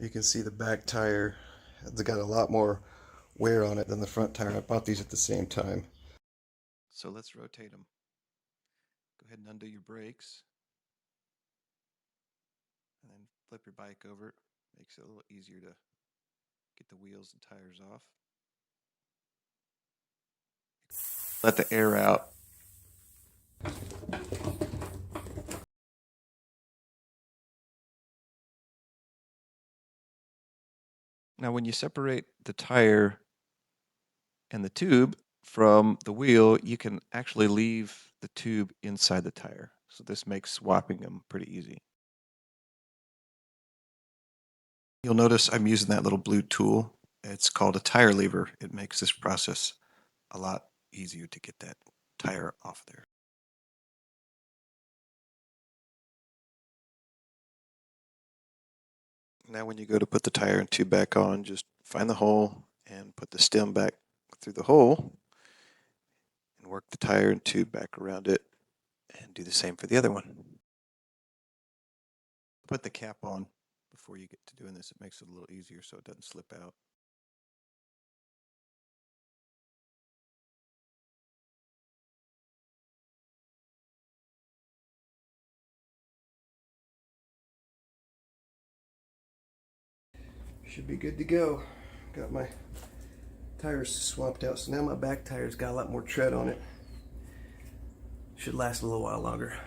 You can see the back tire has got a lot more wear on it than the front tire. I bought these at the same time. So let's rotate them. Go ahead and undo your brakes. And then flip your bike over. Makes it a little easier to get the wheels and tires off. Let the air out. Now when you separate the tire and the tube from the wheel, you can actually leave the tube inside the tire. So this makes swapping them pretty easy. You'll notice I'm using that little blue tool. It's called a tire lever. It makes this process a lot easier to get that tire off there. Now when you go to put the tire and tube back on, just find the hole and put the stem back through the hole and work the tire and tube back around it and do the same for the other one. Put the cap on before you get to doing this. It makes it a little easier so it doesn't slip out. Should be good to go. Got my tires swapped out, so now my back tire's got a lot more tread on it. Should last a little while longer.